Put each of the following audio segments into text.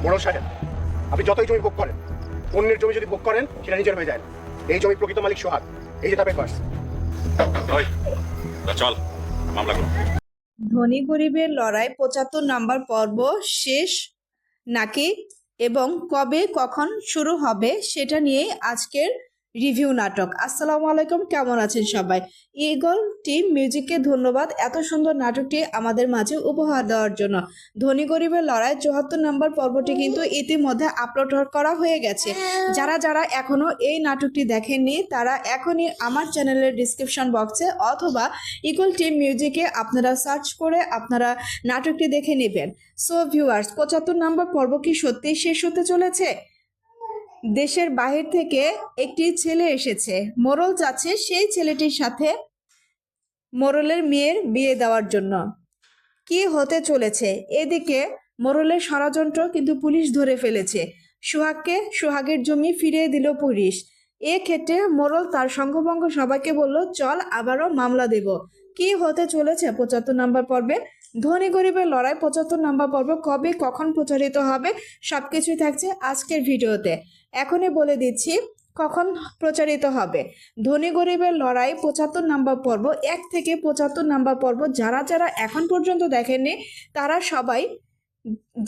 মোড়ল সাহেব, আপনি যতই জমি ভোগ করেন, অন্যের জমি যদি ভোগ করেন সেটা নিজের হয়ে যায় না। এই জমির প্রকৃত মালিক সোহাগ। এই যে তার পেপারস। চল মামলা করো। ধনী গরিবের লড়াই ৭৫ নাম্বার পর্ব শেষ নাকি এবং কবে কখন শুরু হবে সেটা নিয়েই আজকের রিভিউ নাটক। আসসালামু আলাইকুম, কেমন আছেন সবাই? ইগল টিম মিউজিককে ধন্যবাদ এত সুন্দর নাটকটি আমাদের মাঝে উপহার দেওয়ার জন্য। ধনী গরিবের লড়াই ৭৪ নাম্বার পর্বটি কিন্তু ইতিমধ্যে আপলোড করা হয়ে গেছে। যারা যারা এখনো এই নাটকটি দেখেননি তারা এখনই আমার চ্যানেলের ডিসক্রিপশন বক্সে অথবা ইগল টিম মিউজিকে আপনারা সার্চ করে আপনারা নাটকটি দেখে নেবেন। সো ভিউয়ার্স, ৭৫ নাম্বার পর্ব কি সত্যিই শেষ হতে চলেছে? দেশের বাহির থেকে একটি ছেলে এসেছে, মোড়ল যাচ্ছে সেই ছেলেটির সাথে মোড়লের মেয়ের বিয়ে দেওয়ার জন্য। কি হতে চলেছে? এদিকে মোড়লের ষড়যন্ত্র কিন্তু পুলিশ ধরে ফেলেছে। সোহাগকে সোহাগের জমি ফিরিয়ে দিল পুলিশ। ক্ষেত্রে মোড়ল তার সঙ্গভঙ্গ সবাইকে বলল, চল আবারও মামলা দেব। কি হতে চলেছে ৭৫ নাম্বার পর্বে? ধনী গরিবের লড়াই ৭৫ নাম্বার পর্ব কবে কখন প্রচারিত হবে সবকিছুই থাকছে আজকের ভিডিওতে। এখনই বলে দিচ্ছি কখন প্রচারিত হবে। ধনী গরিবের লড়াই ৭৫ নাম্বার পর্ব ১ থেকে ৭৫ নাম্বার পর্ব যারা যারা এখন পর্যন্ত দেখেননি তারা সবাই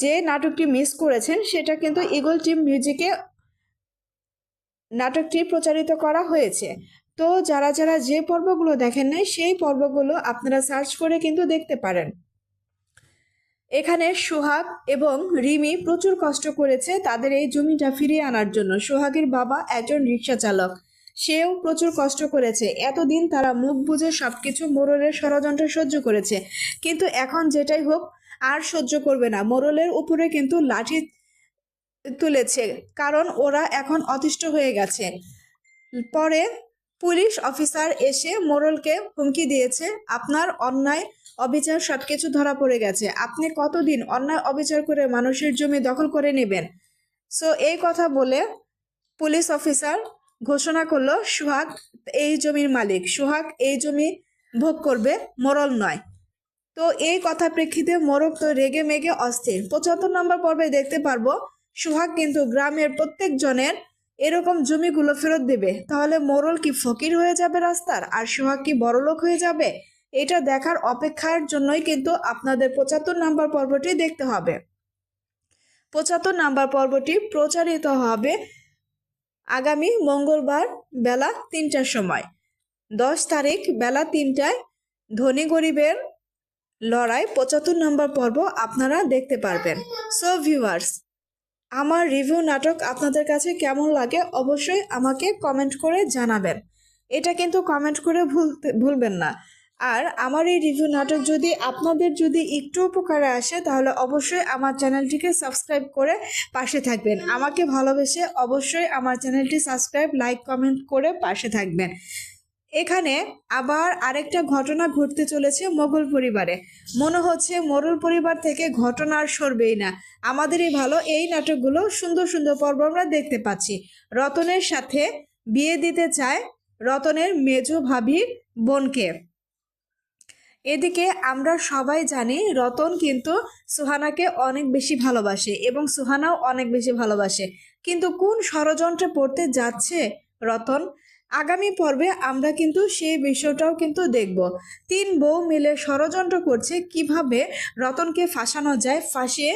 যে নাটকটি মিস করেছেন সেটা কিন্তু ইগল টিম মিউজিকে নাটকটি প্রচারিত করা হয়েছে। তো যারা যারা যে পর্বগুলো দেখেন নাই সেই পর্বগুলো আপনারা সার্চ করে কিন্তু দেখতে পারেন। এখানে সোহাগ এবং রিমি প্রচুর কষ্ট করেছে তাদের এই জমিটা ফিরিয়ে আনার জন্য। সোহাগের বাবা একজন রিক্সা চালক, সেও প্রচুর কষ্ট করেছে। এতদিন তারা মুখ বুজে সবকিছু মোড়লের ষড়যন্ত্র সহ্য করেছে, কিন্তু এখন যেটাই হোক আর সহ্য করবে না। মোড়লের উপরে কিন্তু লাঠি তুলেছে, কারণ ওরা এখন অতিষ্ঠ হয়ে গেছে। পরে পুলিশ অফিসার এসে মোড়লকে হুমকি দিয়েছে, আপনার অন্যায় অবিচার সবকিছু ধরা পড়ে গেছে, আপনি কতদিন অন্যায় অবিচার করে মানুষের জমি দখল করে নেবেন। সো এই কথা বলে পুলিশ অফিসার ঘোষণা করলো সোহাগ এই জমির মালিক, সোহাগ এই জমি ভোগ করবে, মোড়ল নয়। তো এই কথা প্রেক্ষিতে মোড়ল তো রেগে মেগে অস্থির। ৭৫ নম্বর পর্বে দেখতে পারবো সোহাগ কিন্তু গ্রামের প্রত্যেক জনের এরকম জমিগুলো ফেরত দেবে। তাহলে মোড়ল কি ফকির হয়ে যাবে রাস্তার, আর সোহাগ কি বড়লোক হয়ে যাবে? এটা দেখার অপেক্ষার জন্যই কিন্তু আপনাদের ৭৫ নাম্বার পর্বটি দেখতে হবে। ৭৫ নাম্বার পর্বটি প্রচারিত হবে আগামী মঙ্গলবার বেলা ৩টার সময়। ১০ তারিখ বেলা ৩টায় ধনী গরিবের লড়াই ৭৫ নম্বর পর্ব আপনারা দেখতে পারবেন। সো ভিউয়ার্স, আমার রিভিউ নাটক আপনাদের কাছে কেমন লাগে অবশ্যই আমাকে কমেন্ট করে জানাবেন। এটা কিন্তু কমেন্ট করে ভুলবেন না। আর আমার এই রিভিউ নাটক যদি আপনাদের যদি একটু উপকারে আসে তাহলে অবশ্যই আমার চ্যানেলটিকে সাবস্ক্রাইব করে পাশে থাকবেন। আমাকে ভালোবেসে অবশ্যই আমার চ্যানেলটি সাবস্ক্রাইব, লাইক, কমেন্ট করে পাশে থাকবেন। এখানে আবার আরেকটা ঘটনা ঘটতে চলেছে মোগল পরিবারে। মনে হচ্ছে মোগল পরিবার থেকে ঘটনা আর সরবেই না। আমাদেরই ভালো এই নাটকগুলো সুন্দর সুন্দর পর্ব আমরা দেখতে পাচ্ছি। রতনের সাথে বিয়ে দিতে চায় রতনের মেজো ভাবির বোনকে। এদিকে আমরা সবাই জানি রতন কিন্তু সুহানাকে অনেক বেশি ভালোবাসে এবং সুহানাও অনেক বেশি ভালোবাসে, কিন্তু কোন ষড়যন্ত্রে পড়তে যাচ্ছে রতন আগামী পর্বে আমরা কিন্তু সেই বিষয়টাও কিন্তু দেখব। ৩ বউ মিলে ষড়যন্ত্র করছে কিভাবে রতনকে ফাঁসানো যায়, ফাঁসিয়ে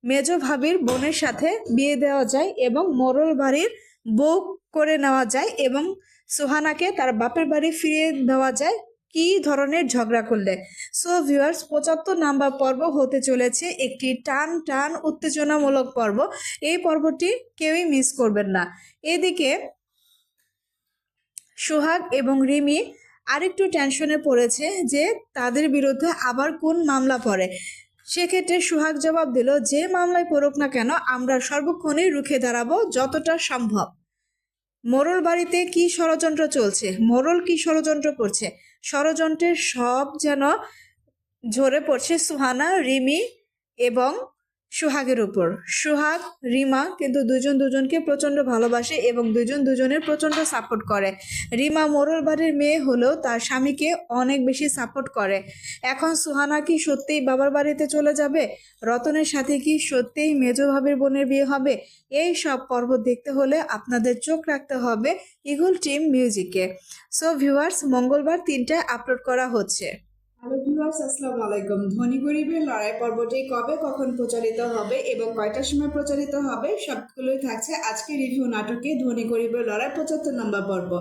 মেজ ভাবির বোনের সাথে বিয়ে দেওয়া যায় এবং মোড়ল বাড়ির বউ করে নেওয়া যায় এবং সুহানাকে তার বাপের বাড়ি ফিরিয়ে দেওয়া যায় কি ধরনের ঝগড়া করলে। সো ভিউয়ার্স, ৭৫ নাম্বার পর্ব হতে চলেছে একটি টান টান উত্তেজনামূলক পর্ব। এই পর্বটি কেউই মিস করবেন না। এদিকে সোহাগ এবং রিমি আরেকটু টেনশনে পড়েছে যে তাদের বিরুদ্ধে আবার কোন মামলা পড়ে। সেক্ষেত্রে সোহাগ জবাব দিল, যে মামলায় পড়ুক না কেন আমরা সর্বক্ষণই রুখে দাঁড়াবো যতটা সম্ভব। মোড়ল বাড়িতে কি ষড়যন্ত্র চলছে, মোড়ল কি ষড়যন্ত্র করছে, ষড়যন্ত্রের সব যেন ঝরে পড়ছে সুহানা, রিমি এবং সোহাগের উপর। সোহাগ, রিমা কিন্তু দুজন দুজনকে প্রচণ্ড ভালোবাসে এবং দুজন দুজনের প্রচণ্ড সাপোর্ট করে। রিমা মোড়ল বাড়ির মেয়ে হলেও তার স্বামীকে অনেক বেশি সাপোর্ট করে। এখন সুহানা কি সত্যিই বাবার বাড়িতে চলে যাবে? রতনের সাথে কি সত্যিই মেজ ভাবির বোনের বিয়ে হবে? এই সব পর্ব দেখতে হলে আপনাদের চোখ রাখতে হবে ইগল টিম মিউজিকে। সো ভিউয়ার্স, মঙ্গলবার 3টায় আপলোড করা হচ্ছে। হ্যালো ভিউয়ার্স, আসসালামু আলাইকুম। ধনী গরিবের লড়াই পর্বটি কবে কখন প্রচারিত হবে এবং কয়টার সময় প্রচারিত হবে সবগুলোই থাকছে আজকে রিভিউ নাটকে ধনী গরিবের লড়াই 75 নম্বর পর্ব।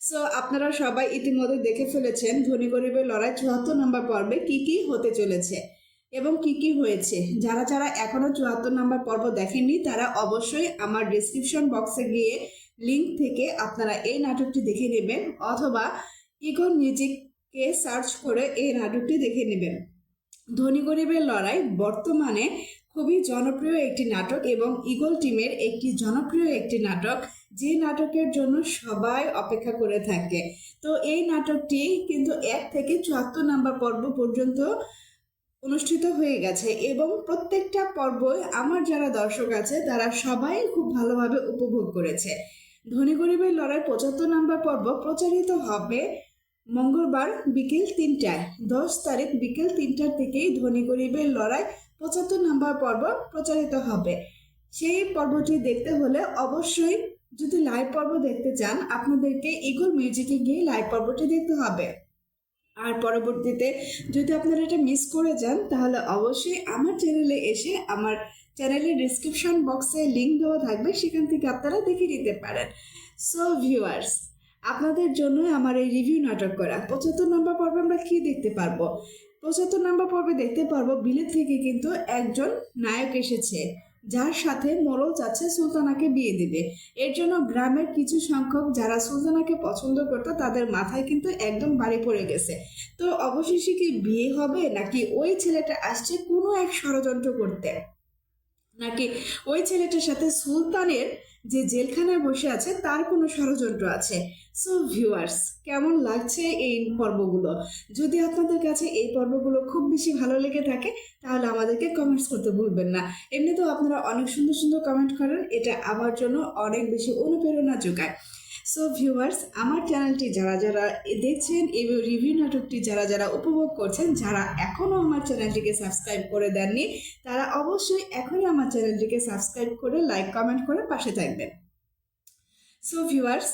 সো আপনারা সবাই ইতিমধ্যে দেখে ফেলেছেন ধনী গরিবের লড়াই 74 নম্বর পর্বে কি কি হতে চলেছে এবং কি কি হয়েছে। যারা যারা এখনো 74 নম্বর পর্ব দেখেননি তারা অবশ্যই আমার ডিসক্রিপশন বক্সে গিয়ে লিংক থেকে আপনারা এই নাটকটি দেখে নেবেন অথবা ইগল মিউজিক কে সার্চ করে এই নাটকটি দেখে নেবেন। ধনী গরিবের লড়াই বর্তমানে খুবই জনপ্রিয় একটি নাটক এবং ইগল টিমের একটি জনপ্রিয় একটি নাটক, যে নাটকের জন্য সবাই অপেক্ষা করে থাকে। তো এই নাটকটি কিন্তু 1 থেকে 74 নম্বর পর্ব পর্যন্ত অনুষ্ঠিত হয়ে গেছে এবং প্রত্যেকটা পর্বই আমার যারা দর্শক আছে তারা সবাই খুব ভালোভাবে উপভোগ করেছে। ধনী গরিবের লড়াই 75 নম্বর পর্ব প্রচারিত হবে মঙ্গলবার বিকেল 3টায়। 10 তারিখ বিকেল 3টার থেকেই ধনী গরিবের লড়াই 75 নম্বর পর্ব প্রচারিত হবে। সেই পর্বটি দেখতে হলে অবশ্যই যদি লাইভ পর্ব দেখতে চান আপনাদেরকে ইগল মিউজিকে গিয়ে লাইভ পর্বটি দেখতে হবে। আর পরবর্তীতে যদি আপনারা এটা মিস করে যান তাহলে অবশ্যই আমার চ্যানেলে এসে আমার চ্যানেলের ডিসক্রিপশন বক্সে লিঙ্ক দেওয়া থাকবে, সেখান থেকে আপনারা দেখে নিতে পারেন। সো ভিউয়ার্স, আপনাদের জন্য আমার এই রিভিউ নাটক করা 75 নম্বর পর্বে আমরা কি দেখতে পারবো? 75 নম্বর পর্বে দেখতে পারবো বিলেত থেকে কিন্তু একজন নায়ক এসেছে যার সাথে মোড়ল চাচ্ছে সুলতানাকে বিয়ে দিবে। এর জন্য গ্রামের কিছু সংখ্যক যারা সুলতানাকে পছন্দ করতো তাদের মাথায় কিন্তু একদম বাড়ি পড়ে গেছে। তো অবশেষে কি বিয়ে হবে নাকি ওই ছেলেটা আসছে কোনো এক ষড়যন্ত্র করতে, নাকি ওই ছেলেটার সাথে সুলতানের যে জেলখানায় বসে আছে তার কোনো ষড়যন্ত্র আছে? সো ভিউয়ার্স, কেমন লাগছে এই পর্বগুলো? যদি আপনাদের কাছে এই পর্বগুলো খুব বেশি ভালো লেগে থাকে তাহলে আমাদেরকে কমেন্টস করতে ভুলবেন না। এমনিতেও আপনারা অনেক সুন্দর সুন্দর কমেন্ট করেন, এটা আমার জন্য অনেক বেশি অনুপ্রেরণা যোগায়। সো ভিউয়ার্স, আমার চ্যানেলটি যারা যারা দেখছেন এই রিভিউ নাটকটি যারা যারা উপভোগ করছেন, যারা এখনও আমার চ্যানেলটিকে সাবস্ক্রাইব করে দেননি তারা অবশ্যই এখনই আমার চ্যানেলটিকে সাবস্ক্রাইব করে লাইক কমেন্ট করে পাশে থাকবেন। সো ভিউয়ার্স,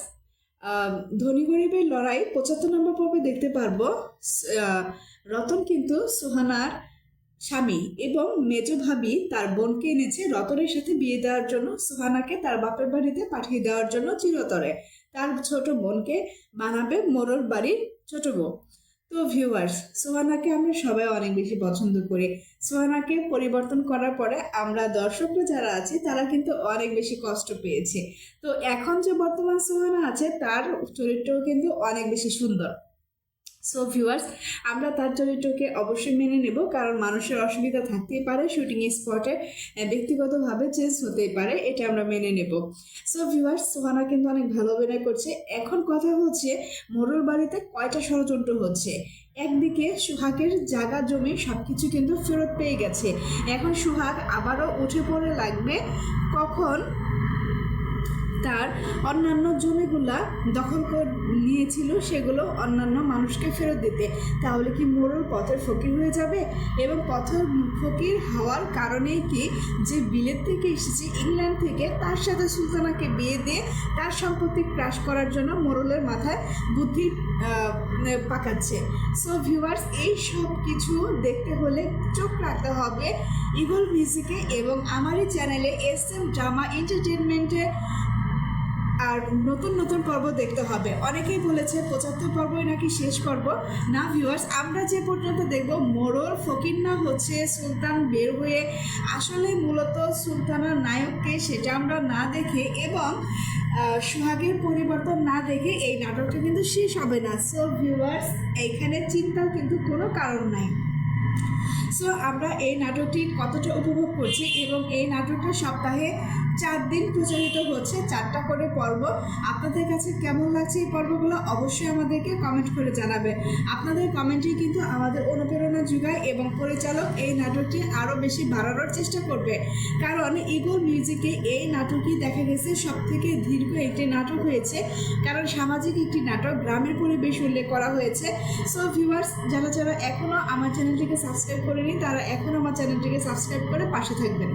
ধনী গরিবের লড়াই 75 নম্বর পর্বে দেখতে পারবো রতন কিন্তু সুহানার স্বামী এবং মেজ ভাবি তার বোনকে এনেছে রতনের সাথে বিয়ে দেওয়ার জন্য, সুহানাকে তার বাপের বাড়িতে পাঠিয়ে দেওয়ার জন্য চিরতরে। তার ছোট বোনকে বানাবে মোড়ল বাড়ির ছোট বউ। তো ভিউয়ার্স, সুহানাকে আমরা সবাই অনেক বেশি পছন্দ করি। সুহানাকে পরিবর্তন করার পরে আমরা দর্শকরা যারা আছি তারা কিন্তু অনেক বেশি কষ্ট পেয়েছে। তো এখন যে বর্তমান সুহানা আছে তার চরিত্রও কিন্তু অনেক বেশি সুন্দর। সো ভিউয়ার্স, আমরা তার চরিত্রকে অবশ্যই মেনে নেব, কারণ মানুষের অসুবিধা থাকতেই পারে, শুটিং স্পটে ব্যক্তিগতভাবে চেঞ্জ হতেই পারে, এটা আমরা মেনে নেব। সো ভিউয়ার্স, সুহানা কিন্তু অনেক ভালো অভিনয় করছে। এখন কথা হচ্ছে মোড়ল বাড়িতে কয়টা ষড়যন্ত্র হচ্ছে। একদিকে সোহাগের জায়গা জমি সবকিছু কিন্তু ফেরত পেয়ে গেছে, এখন সোহাগ আবারও উঠে পড়ে লাগবে কখন তার অন্যান্য জমিগুলা দখল করে নিয়েছিল সেগুলো অন্যান্য মানুষকে ফেরত দিতে। তাহলে কি মোড়ল পথের ফকির হয়ে যাবে? এবং পথের ফকির হওয়ার কারণেই কি যে বিলেত থেকে এসেছে ইংল্যান্ড থেকে তার সাথে সুলতানাকে বিয়ে দিয়ে তার সম্পত্তি ক্রাশ করার জন্য মোড়লের মাথায় বুদ্ধি পাকাচ্ছে। সো ভিউয়ার্স, এই সব কিছু দেখতে হলে চোখ রাখতে হবে ইগল মিউজিকে এবং আমারই চ্যানেলে SM ড্রামা এন্টারটেনমেন্টে। আর নতুন নতুন পর্ব দেখতে হবে। অনেকেই বলেছে 75 পর্বই নাকি শেষ পর্ব। না ভিউয়ার্স, আমরা যে পর্যন্ত দেখব মোড়ল ফকির না হচ্ছে সুলতান বের হয়ে আসলে মূলত সুলতানার নায়ককে, সেটা আমরা না দেখে এবং সোহাগের পরিবর্তন না দেখে এই নাটকটা কিন্তু শেষ হবে না। সো ভিউয়ার্স, এইখানে চিন্তার কিন্তু কোনো কারণ নাই। সো আমরা এই নাটকটি কতটা উপভোগ করছি এবং এই নাটকটা সপ্তাহে 4 দিন প্রচারিত হচ্ছে 4টা করে পর্ব। আপনাদের কাছে কেমন লাগছে এই পর্বগুলো অবশ্যই আমাদেরকে কমেন্ট করে জানাবেন। আপনাদের কমেন্টই কিন্তু আমাদের অনুপ্রেরণা যোগায় এবং পরিচালক এই নাটকটি আরও বেশি বাড়ানোর চেষ্টা করবে, কারণ ইগল মিউজিকে এই নাটকই দেখা গেছে সবথেকে দীর্ঘ একটি নাটক হয়েছে, কারণ সামাজিক একটি নাটক, গ্রামের পরিবেশ উল্লেখ করা হয়েছে। সো ভিউয়ার্স, যারা যারা এখনও আমার চ্যানেলটিকে সাবস্ক্রাইব করেনি তারা এখন আমার চ্যানেলটিকে সাবস্ক্রাইব করে পাশে থাকবেন।